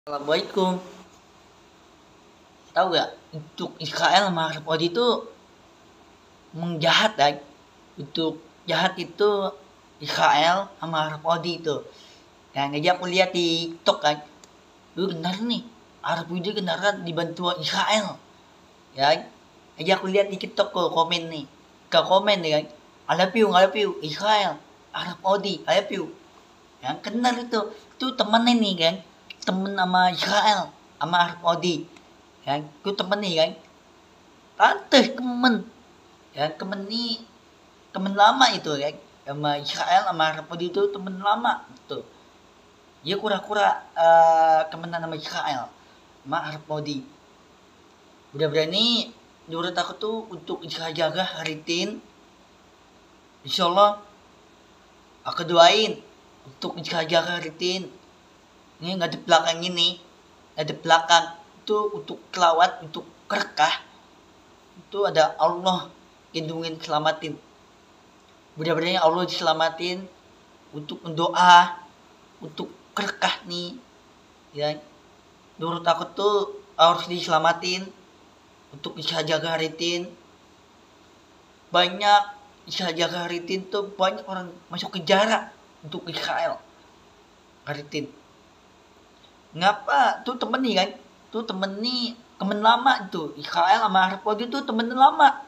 Assalamualaikum. Tahu gak, untuk Israel sama Arab Saudi itu mengjahat kan? Untuk jahat itu Israel sama Arab Saudi itu. Nah, ngajak aku lihat di TikTok kan. Lu benar nih, Arab Saudi kenaran dibantu Israel. Ya, ngajak aku lihat di TikTok kok komen nih. Ke komen nih kan. I love you, Israel, Arab Saudi, I love you. Yang kenal itu temen ini kan, temen sama Israel sama Arab Saudi. Kan itu temen nih kan, pantes temen. Ya temen nih, temen lama itu kan, sama Israel sama Arab Saudi itu temen lama tuh. Dia kura-kura temenan sama Israel sama Arab Saudi. Udah berani menurut aku tuh untuk Israel jaga Haritin. Insya Allah aku doain untuk jaga Haritin. Ini ngadep belakang ini, ngadep belakang itu untuk kelawat, untuk kerekah itu ada Allah lindungin, selamatin. Mudah-mudahan Allah diselamatin untuk mendoa, untuk kerekah nih. Ya, menurut aku tuh harus diselamatin untuk bisa jaga Haritin. Banyak bisa jaga Haritin tuh, banyak orang masuk penjara untuk Israel Haritin. Ngapa tuh temen nih kan, tuh temen nih temen lama tuh Israel sama Arab Saudi tuh temen lama.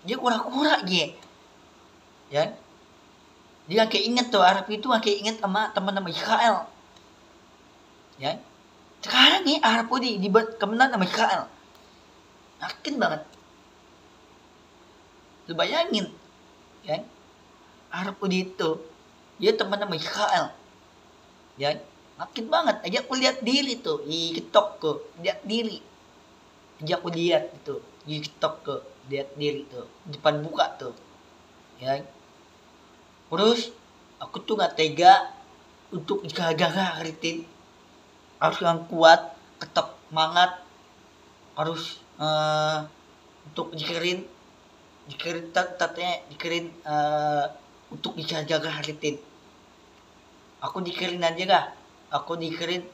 Dia kura-kura dia ya, dia kayak inget tuh Arab itu kayak inget sama temen sama Israel ya. Sekarang nih Arab Saudi di temenan sama Israel, yakin banget. Lu bayangin ya, Arab Saudi itu dia temen sama Israel ya. Makin banget aja aku lihat diri tuh di TikTok tuh, lihat diri aja aku lihat itu di TikTok tuh, lihat diri tuh depan buka tuh ya. Terus aku tuh nggak tega untuk jaga Haritin. Harus yang kuat, tetap semangat, harus untuk dikirin tatnya dikirin untuk bisa jaga Haritin. Aku dikirin aja gak, aku dikirim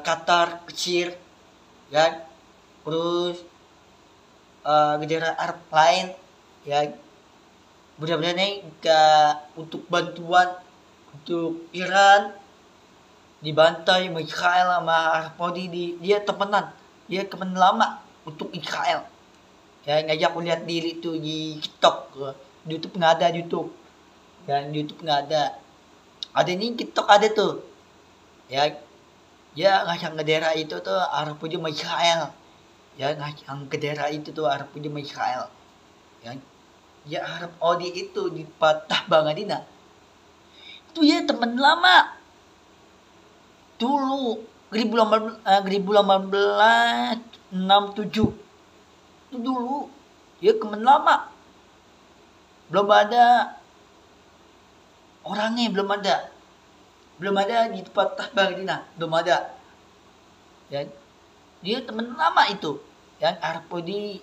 Qatar kecil ya, terus negara Arab lain ya. Mudah-mudahan untuk bantuan untuk Iran dibantai sama Israel sama Arab Saudi. Dia temenan, dia temen lama untuk Israel ya. Ngajak aku lihat diri tuh di TikTok, di YouTube nggak ada, di YouTube dan di YouTube nggak ada nih, TikTok ada tuh ya. Ya ngajak ke daerah itu tuh Arab Saudi sama Israel ya, ngajak ke daerah itu tuh Arab Saudi sama Israel ya. Ya Arab Saudi itu di Patah Bangadina itu ya teman lama dulu 1867 itu dulu ya, teman lama. Belum ada orangnya, belum ada di Patah Bangadina, belum ada ya. Dia temen lama itu ya, Arab Saudi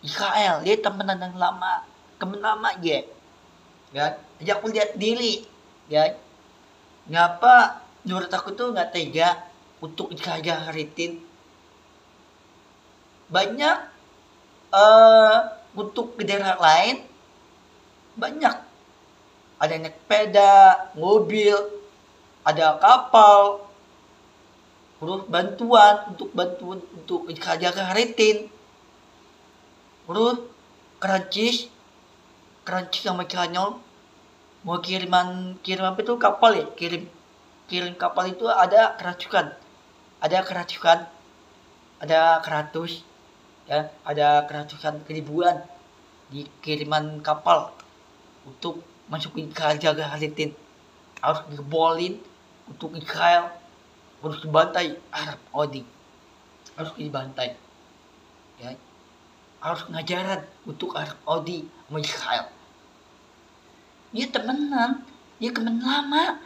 Israel, dia temenan yang lama, temen lama dia ya. Ajak aku lihat diri ya. Ngapa menurut aku tuh nggak tega untuk jaga Haritin. Banyak untuk daerah lain banyak, ada naik sepeda, mobil, ada kapal, terus bantuan untuk jaga Haritin. Terus Kerancis sama Spanyol mau kiriman apa itu kapal ya, kirim kapal itu ada keracunan, ada keratus ya, ada keracunan ribuan di kiriman kapal untuk masukin ke jaga Haritin. Harus dibolin untuk Israel, harus dibantai Arab Saudi, harus dibantai ya. Harus ngajaran untuk Arab Saudi sama Israel. Dia temenan, dia temen lama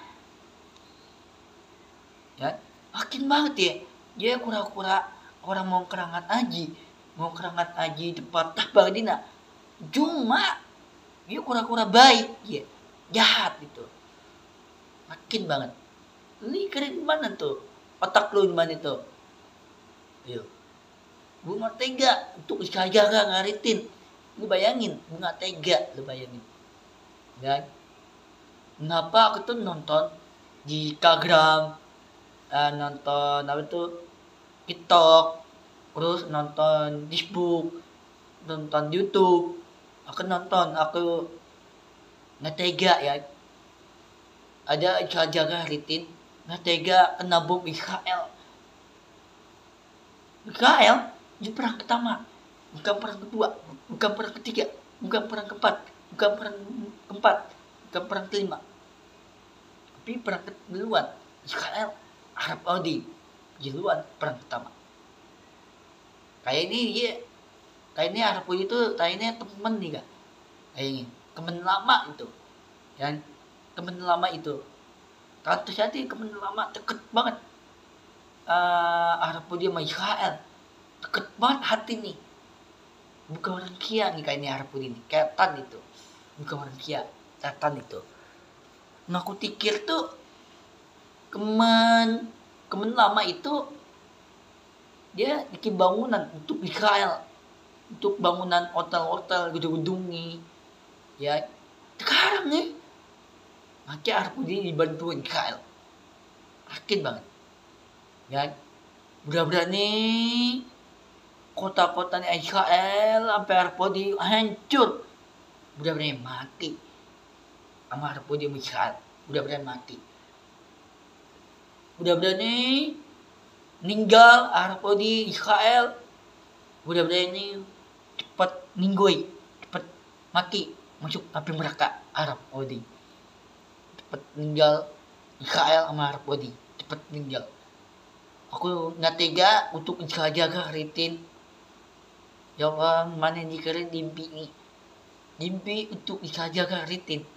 ya. Makin banget ya, dia kura-kura orang mau kerangkat haji depan Tabardina. Cuma dia kura-kura baik ya, jahat gitu. Makin banget Ini keren mana tuh? Otak lu di mana tuh? Ayo. Gue nggak tega untuk jaga ngaritin. Lu bayangin, gue nggak tega, lu bayangin. Ya. Kenapa aku tuh nonton di Instagram, nonton apa tuh TikTok, terus nonton Facebook, nonton YouTube. Aku nonton, aku nggak tega ya. Ada jaga ngaritin, nggak tega kena bom Israel. Israel di perang pertama, bukan perang kedua, bukan perang ketiga, bukan perang keempat, bukan perang keempat, bukan perang kelima. Tapi perang keduluan, Israel, Arab Saudi, duluan perang pertama. Kayak ini Arab Saudi itu kayaknya temen nih kak, kayaknya temen lama itu, ya, temen lama itu. Kantus hati temen lama deket banget. Arab Saudi sama Israel deket banget hati nih, bukan orang kia nih kayak ini Arab Saudi nih, kayak Tan itu, bukan orang kia, Tan itu. Nah aku pikir tuh kemen lama itu dia bikin bangunan untuk Israel, untuk bangunan hotel-hotel gedung-gedung nih, ya. Sekarang nih makanya Arab Saudi dibantuin Israel, yakin banget. Ya, benar-benar nih kota-kota Israel sampai Arab Saudi hancur, benar-benar mati sama Arab Saudi sama Israel, benar-benar mati, benar-benar nih meninggal Arab Saudi Israel, benar-benar nih cepat ninggoy, cepat mati masuk api neraka Arab Saudi, cepat meninggal Israel sama Arab Saudi, cepat meninggal. Aku nggak tega untuk jaga ritin. Ya Allah, mana yang dikeren dimpi nih. Dimpi untuk jaga ritin.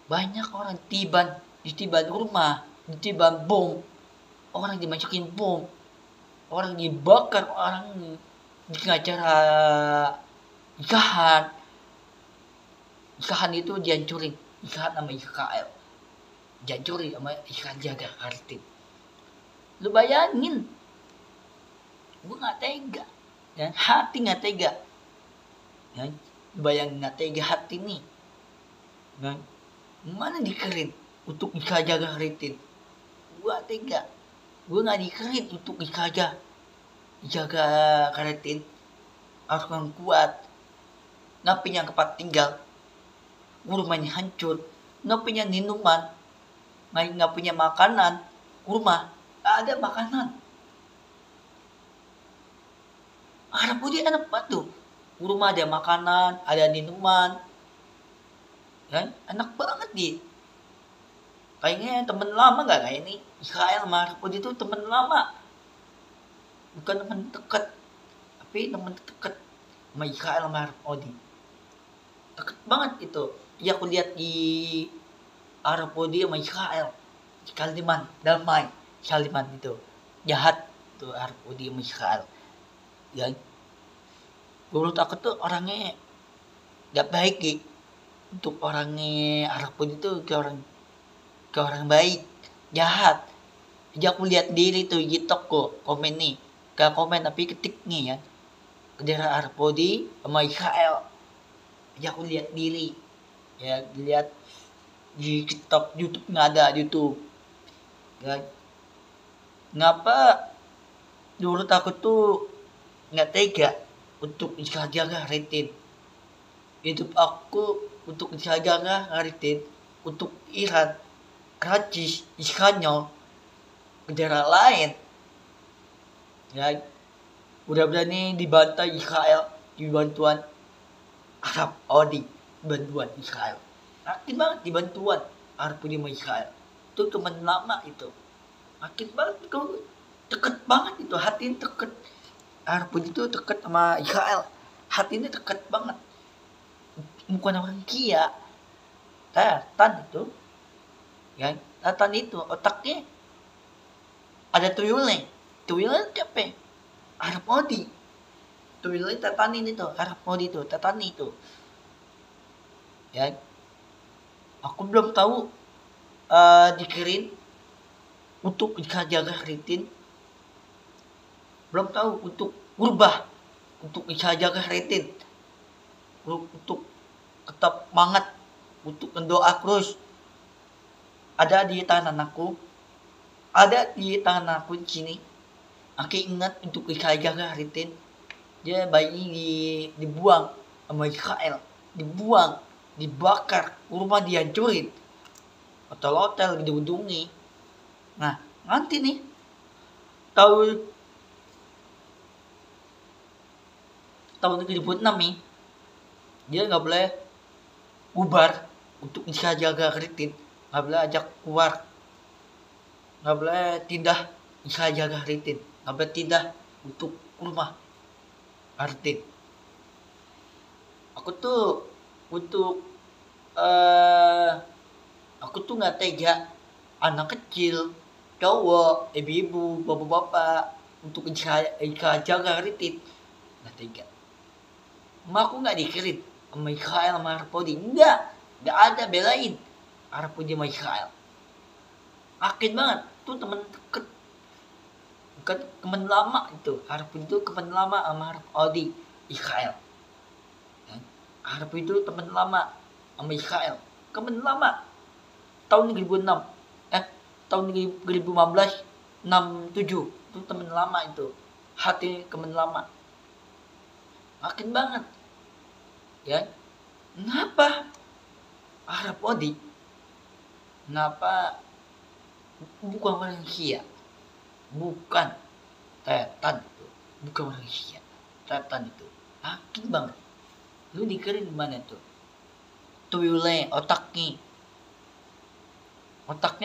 Banyak orang ditiban rumah, ditiban bom. Orang dimasukin bom. Orang dibakar, orang di acara nikahan. Nikahan itu dihancurin. Nikahan sama Israel. Dihancurin sama Israel jaga ritin. Lu bayangin, gue nggak tega, ya, hati nggak tega, ya, lu bayangin nggak tega hati nih, ya, mana dikerin untuk jaga ritin, gue tega, gue nggak dikerin untuk jaga ritin, harus yang kuat, nggak punya tempat tinggal, rumahnya hancur, nggak punya minuman, nggak punya makanan, rumah ada makanan. Arab Saudi enak banget tuh. Rumah ada makanan, ada minuman. Ya, enak banget dia. Kayaknya temen lama gak kayak ini? Israel sama Arab Saudi itu temen lama. Bukan temen deket. Tapi temen deket sama Israel sama Arab Saudi. Deket banget itu. Ya aku lihat di Arab Saudi sama Israel. Kaliman, damai. Saliman itu jahat tuh Arab Saudi sama Israel, ya. Menurut aku tuh orangnya nggak baik gitu. Untuk orangnya Arab Saudi itu ke orang baik, jahat. Jadi aku lihat diri tuh di toko komen nih, gak komen tapi ketik nih ya, daerah Arab Saudi sama Israel. Jadi aku lihat diri, ya lihat di TikTok, YouTube nggak ada YouTube, ya. Ngapa menurut aku tuh nggak tega untuk jaga ritin. Hidup aku untuk jaga ritin untuk Iran, Prancis, Spanyol, negara lain. Ya, udah berani dibantai Israel di bantuan Arab Saudi, bantuan Israel. Yakin banget di bantuan Arab Saudi sama Israel. Itu teman lama itu. Makin banget kau deket banget itu, hati ini deket. Arab Saudi itu deket sama Israel, hati ini deket banget. Bukan orang kia, Tan itu, ya, Tan itu otaknya ada tuyulnya siapa? Arab Saudi. Tuyulnya Tatan ini tuh, Arab Saudi itu, Tatan itu, ya. Aku belum tahu dikirim untuk jaga rutin, belum tahu untuk berubah, untuk jaga rutin, untuk tetap semangat, untuk mendoa terus. Ada di tangan aku di sini. Aku ingat untuk jaga rutin. Dia bayi dibuang sama Israel, dibuang, dibakar, rumah dihancurin, hotel-hotel dihudungi. Nah, nanti nih tahun 2006 nih, dia nggak boleh bubar untuk bisa jaga kritin, nggak boleh ajak keluar, nggak boleh tindah bisa jaga kritin, nggak boleh tindah untuk rumah kritin. Aku tuh untuk aku tuh nggak tega anak kecil, cowok, ibu-ibu, bapak-bapak untuk jaga kritin, nggak tega. Emak aku nggak dikirim sama Israel sama Arab Saudi, nggak ada belain Arab Saudi sama Israel. Yakin banget tuh temen deket, bukan temen lama itu. Arab itu temen lama sama Arab Saudi, Israel. Arab itu temen lama sama Israel, temen lama tahun 2006, tahun 2015, 67 itu temen lama itu, hati temen lama. Yakin banget. Ya, kenapa Arab Saudi? Kenapa bukan manusia? Bukan setan itu, bukan manusia, setan itu. Yakin banget. Lu dikirim mana tuh? Tuyule otaknya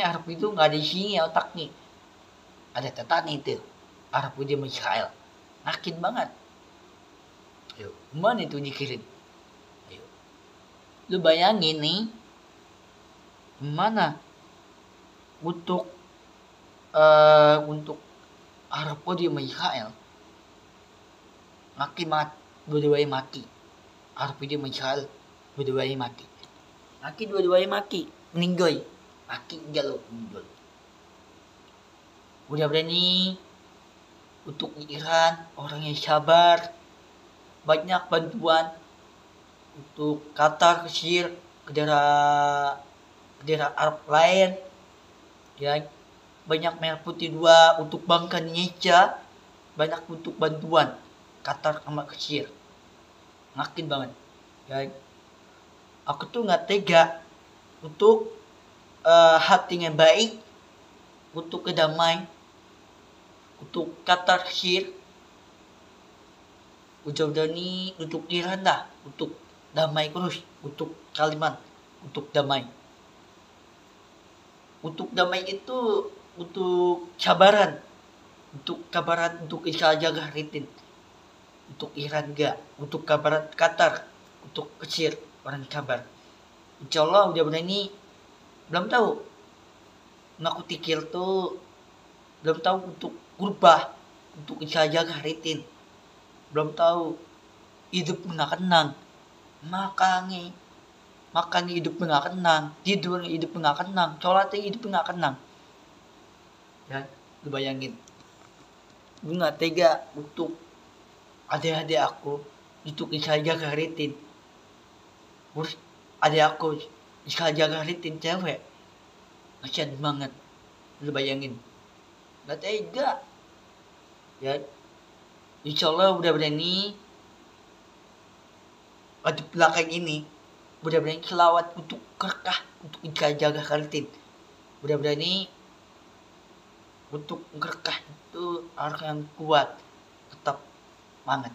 Arab itu nggak ada isinya otaknya. Ada setan itu. Arab itu Israel. Yakin banget. Ayo, mana itu dikirim? Ayo. Lu bayangin nih, mana untuk Arab Saudi sama Israel, dua-duanya mati. Arab Saudi sama Israel dua-duanya mati. Dua-duanya mati, meninggal. Meninggal. Udah berani untuk Iran, orang yang sabar, banyak bantuan untuk Qatar, Mesir, ke daerah Arab lain, ya, banyak merah putih 2 untuk Bangka Indonesia, banyak untuk bantuan Qatar sama Mesir. Yakin banget, ya. Aku tuh nggak tega untuk hatinya baik, untuk kedamaian, untuk Qatar, Mesir, udah nih untuk Iran dah, untuk damai terus, untuk Kalimantan, untuk damai. Untuk damai itu untuk sabaran, untuk Israel jaga ritin, untuk Iran enggak, untuk kabaran Qatar, untuk Mesir orang kabar. Insyaallah udah berani, belum tahu. Aku pikir tuh belum tahu untuk berubah, untuk Israel jaga ritin. Belum tahu hidup nggak tenang, makan hidup nggak tenang, tidur hidup nggak tenang, sholat hidup nggak tenang. Ya, lu bayangin, gue nggak tega untuk adik-adik aku itu bisa jaga ritin. Terus adik aku bisa jaga ritin cewek, kasian banget, lu bayangin, nggak tega. Ya, insyaallah udah berani di belakang ini, udah berani selawat untuk kerkah, untuk jaga ritin, udah berani untuk kerkah itu orang yang kuat, tetap semangat.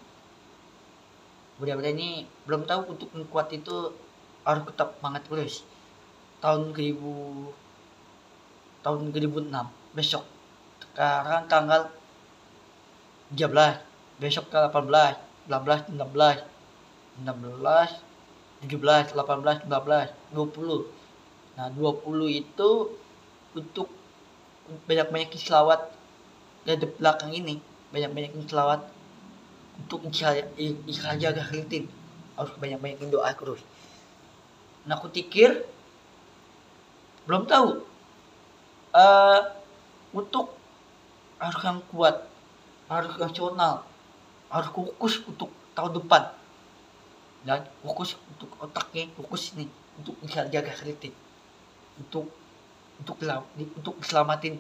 Udah berani, belum tahu untuk yang kuat itu harus tetap semangat terus. Tahun 2006 besok, sekarang tanggal 13, besok ke 18, 19, 16, 17, 18, 19, 20. Nah, 20 itu untuk banyak-banyak selawat dari belakang ini, banyak-banyak selawat untuk Israel jaga ritin, harus banyak-banyak doa terus. Nah, aku pikir belum tahu Untuk harus yang kuat, harus rasional, harus fokus untuk tahun depan, dan fokus untuk otaknya, fokus ini untuk bisa jaga kredit, untuk selamatin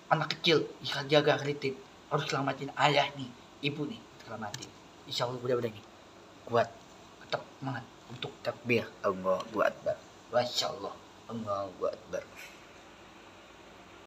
anak kecil, bisa jaga kredit, harus selamatin ayah nih, ibu nih, selamatin. Insya Allah mudah-mudahan nih kuat, tetap semangat untuk takbir Allahu Akbar, Masya Allah, Allahu Akbar.